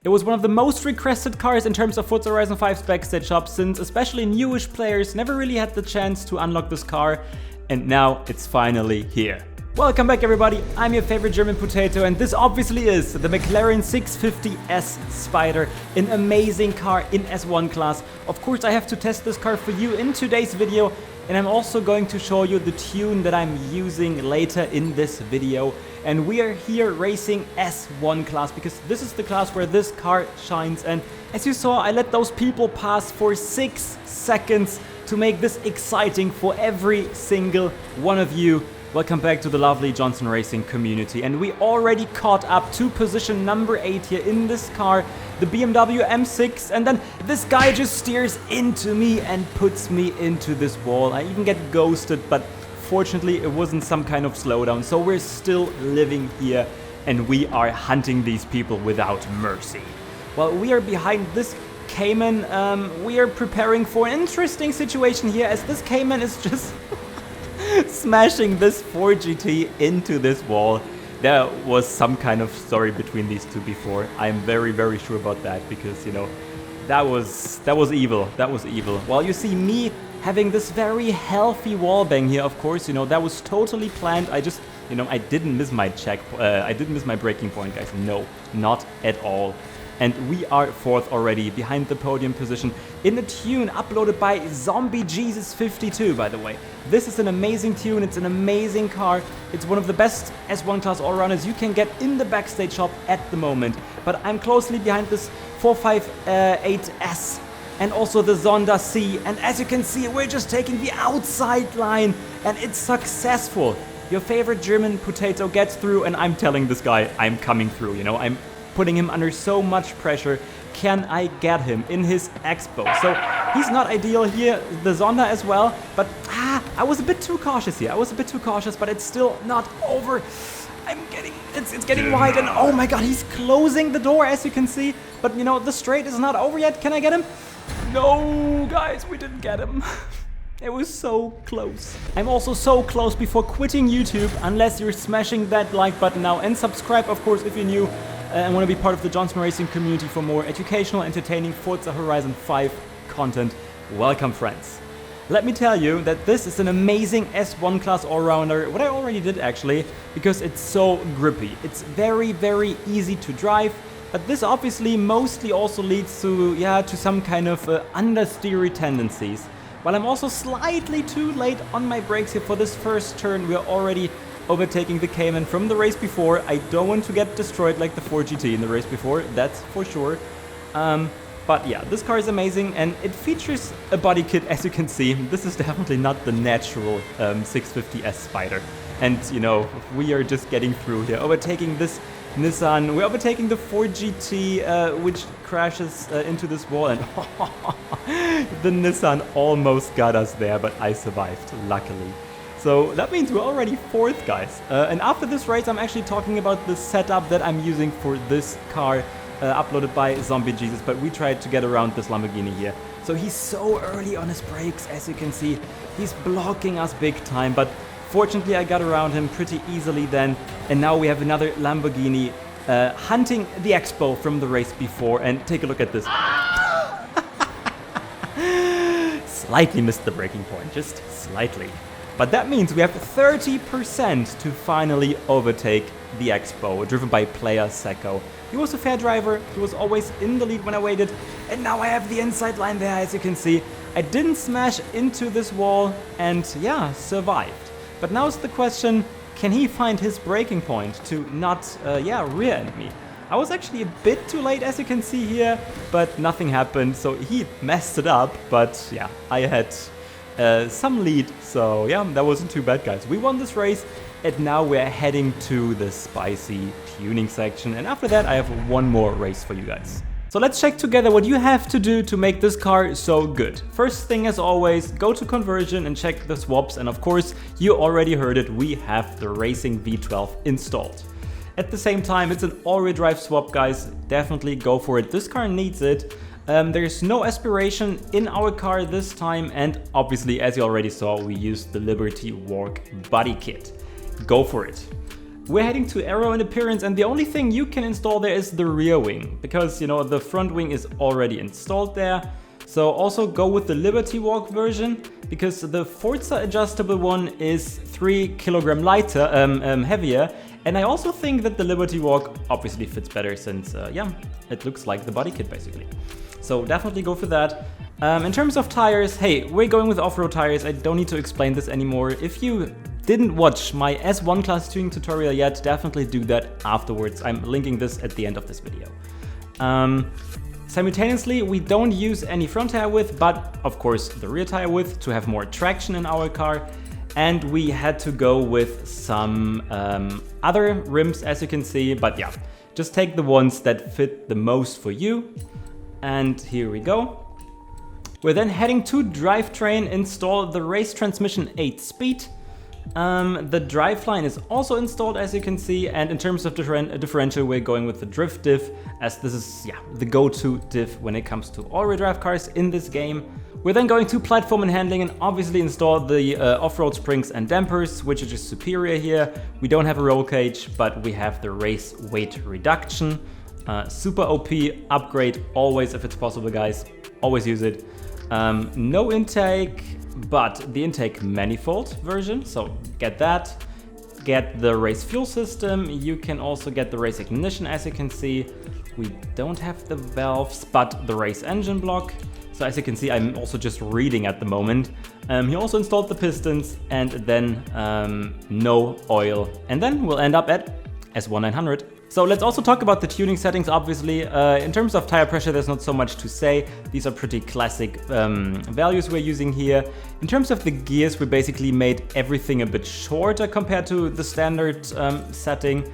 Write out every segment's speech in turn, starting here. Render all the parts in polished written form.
It was one of the most requested cars in terms of Forza Horizon 5's Backstage shop, since especially newish players never really had the chance to unlock this car, and now it's finally here. Welcome back everybody, I'm your favorite German potato, and this obviously is the McLaren 650S Spider, an amazing car in S1 class. Of course I have to test this car for you in today's video, and I'm also going to show you the tune that I'm using later in this video. And we are here racing S1 class because this is the class where this car shines, and as you saw I let those people pass for 6 seconds to make this exciting for every single one of you. Welcome back to the lovely Johnson Racing community, and we already caught up to position number 8 here in this car, the BMW M6, and then this guy just steers into me and puts me into this wall. I even get ghosted, but fortunately it wasn't some kind of slowdown, so we're still living here and we are hunting these people without mercy. Well, we are behind this Cayman. We are preparing for an interesting situation here, as this Cayman is just smashing this Ford GT into this wall. There was some kind of story between these two before. I'm very sure about that, because, you know, that was evil. That was evil. Well, you see me having this very healthy wall bang here, of course, you know, that was totally planned. I just, you know, I didn't miss my I didn't miss my braking point, guys. No, not at all. And we are 4th already, behind the podium position, in a tune uploaded by Zombie Jesus 52, by the way. This is an amazing tune, it's an amazing car. It's one of the best S1 class all-rounders you can get in the Backstage shop at the moment. But I'm closely behind this 458S and also the Zonda C. And as you can see, we're just taking the outside line, and it's successful. Your favorite German potato gets through, and I'm telling this guy I'm coming through, you know, I'm putting him under so much pressure. Can I get him in his expo? So he's not ideal here, the Zonda as well, but I was a bit too cautious here. I was a bit too cautious, but it's still not over. It's getting wide, and oh my god, he's closing the door, as you can see. But you know, the straight is not over yet. Can I get him? No, guys, we didn't get him. It was so close. I'm also so close before quitting YouTube, unless you're smashing that like button now, and subscribe, of course, if you're new and want to be part of the Johnson Racing community for more educational, entertaining Forza Horizon 5 content. Welcome, friends. Let me tell you that this is an amazing S1 class all-rounder, what I already did actually, because it's so grippy. It's very easy to drive, but this obviously mostly also leads to, to some kind of understeery tendencies. While I'm also slightly too late on my brakes here for this first turn, we're already overtaking the Cayman from the race before. I don't want to get destroyed like the Ford GT in the race before, that's for sure. But yeah, this car is amazing, and it features a body kit, as you can see. This is definitely not the natural 650S Spider. And you know, we are just getting through here, overtaking this Nissan. We're overtaking the Ford GT, which crashes into this wall, and the Nissan almost got us there, but I survived, luckily. So that means we're already 4th, guys. And after this race, I'm actually talking about the setup that I'm using for this car, uploaded by Zombie Jesus, but we tried to get around this Lamborghini here. So he's so early on his brakes, as you can see. He's blocking us big time, but fortunately I got around him pretty easily then. And now we have another Lamborghini hunting the expo from the race before, and take a look at this. Slightly missed the braking point, just slightly. But that means we have 30% to finally overtake the expo, driven by player Seko. He was a fair driver, he was always in the lead when I waited, and now I have the inside line there, as you can see. I didn't smash into this wall, and yeah, survived. But now is the question, can he find his braking point to not, rear-end me? I was actually a bit too late, as you can see here, but nothing happened, so he messed it up, but yeah, I had some lead, so yeah, that wasn't too bad, guys. We won this race, and now we're heading to the spicy tuning section, and after that I have one more race for you guys. So let's check together what you have to do to make this car so good. First thing, as always, go to conversion and check the swaps, and of course, you already heard it, we have the Racing V12 installed. At the same time, it's an all-wheel drive swap, guys. Definitely go for it. This car needs it. There's no aspiration in our car this time, and obviously, as you already saw, we used the Liberty Walk body kit. Go for it. we're heading to aero and appearance, and the only thing you can install there is the rear wing, because you know the front wing is already installed there. So also go with the Liberty Walk version, because the Forza adjustable one is 3 kg lighter, heavier, and I also think that the Liberty Walk obviously fits better since, yeah, it looks like the body kit basically. So definitely go for that. In terms of tires, hey, we're going with off-road tires. I don't need to explain this anymore. If you didn't watch my S1-Class tuning tutorial yet, definitely do that afterwards. I'm linking this at the end of this video. Simultaneously, we don't use any front tire width, but of course the rear tire width to have more traction in our car. And we had to go with some other rims, as you can see, but yeah, just take the ones that fit the most for you. And here we go. We're then heading to drivetrain, install the race transmission 8-speed. The driveline is also installed, as you can see, and in terms of differential, we're going with the drift diff, as this is, yeah, the go-to diff when it comes to all-wheel drive cars in this game. We're then going to platform and handling and obviously install the off-road springs and dampers, which are just superior here. We don't have a roll cage, but we have the race weight reduction. Super OP upgrade always if it's possible, guys. Always use it. No intake, but the intake manifold version, so get that. Get the race fuel system. You can also get the race ignition, as you can see. We don't have the valves, but the race engine block. So as you can see, I'm also just reading at the moment. He also installed the pistons, and then no oil. And then we'll end up at S1-900. So let's also talk about the tuning settings, obviously. In terms of tire pressure, there's not so much to say. These are pretty classic values we're using here. In terms of the gears, we basically made everything a bit shorter compared to the standard setting.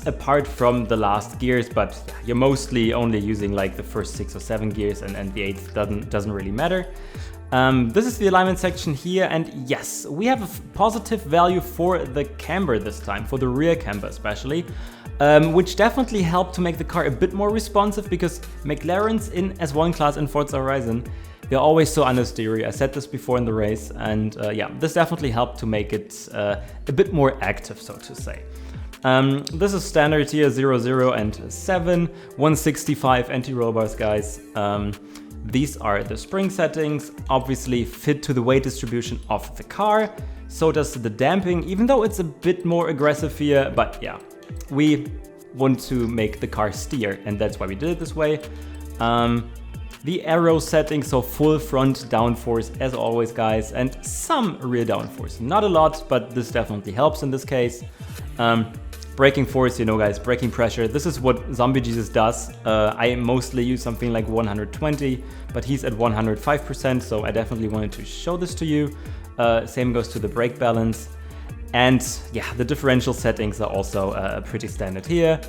Apart from the last gears, but yeah, you're mostly only using like the first 6 or 7 gears, and the 8th doesn't really matter. This is the alignment section here, and yes, we have a positive value for the camber this time, for the rear camber especially, which definitely helped to make the car a bit more responsive, because McLarens in S1-Class and Forza Horizon, they're always so understeery. I said this before in the race, and yeah, this definitely helped to make it a bit more active, so to say. This is standard here, 0, 0 and 7, 165 anti-roll bars, guys. These are the spring settings, obviously fit to the weight distribution of the car. So does the damping, even though it's a bit more aggressive here, but yeah, we want to make the car steer, and that's why we did it this way. The aero settings, so full front downforce as always, guys, and some rear downforce. Not a lot, but this definitely helps in this case. Braking force, you know, guys, braking pressure, this is what Zombie Jesus does. I mostly use something like 120, but he's at 105%, so I definitely wanted to show this to you. Same goes to the brake balance. And yeah, the differential settings are also pretty standard here.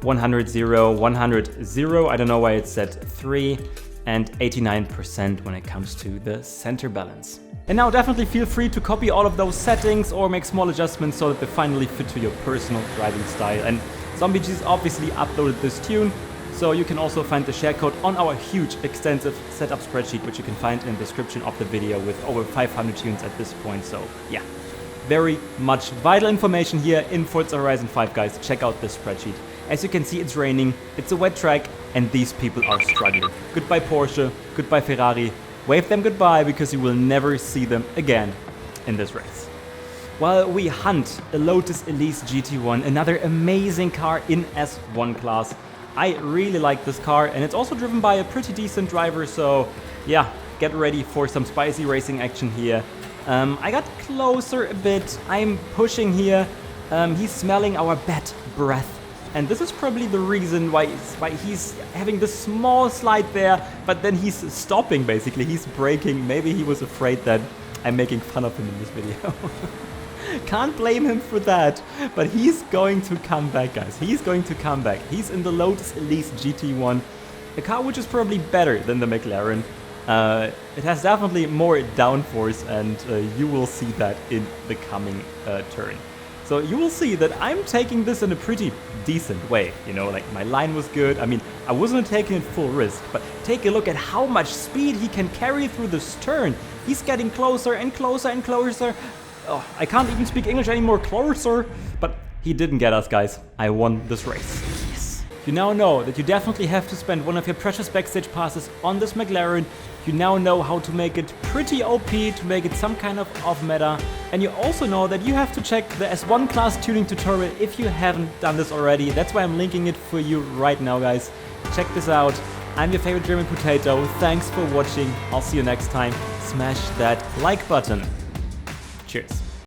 100, 0, 100, 0, I don't know why it's set 3, and 89% when it comes to the center balance. And now definitely feel free to copy all of those settings or make small adjustments so that they finally fit to your personal driving style. And Zombie Jesus obviously uploaded this tune, so you can also find the share code on our huge extensive setup spreadsheet, which you can find in the description of the video, with over 500 tunes at this point. So yeah, very much vital information here in Forza Horizon 5, guys. Check out this spreadsheet. As you can see, it's raining, it's a wet track, and these people are struggling. Goodbye Porsche, goodbye Ferrari. Wave them goodbye, because you will never see them again in this race. While we hunt a Lotus Elise GT1, another amazing car in S1-Class. I really like this car, and it's also driven by a pretty decent driver, so yeah, get ready for some spicy racing action here. I got closer a bit, I'm pushing here, he's smelling our bad breath. And this is probably the reason why he's having this small slide there, but then he's stopping basically, he's braking. Maybe he was afraid that I'm making fun of him in this video. Can't blame him for that, but he's going to come back, guys. He's going to come back. He's in the Lotus Elise GT1, a car which is probably better than the McLaren. It has definitely more downforce, and you will see that in the coming turn. So you will see that I'm taking this in a pretty decent way, you know, like my line was good. I mean, I wasn't taking it full risk, but take a look at how much speed he can carry through this turn. He's getting closer and closer and closer. Oh, I can't even speak English anymore, closer. But he didn't get us, guys. I won this race. Yes. You now know that you definitely have to spend one of your precious backstage passes on this McLaren. You now know how to make it pretty OP, to make it some kind of off-meta. And you also know that you have to check the S1-Class tuning tutorial if you haven't done this already. That's why I'm linking it for you right now, guys. Check this out. I'm your favorite German potato. Thanks for watching. I'll see you next time. Smash that like button. Cheers.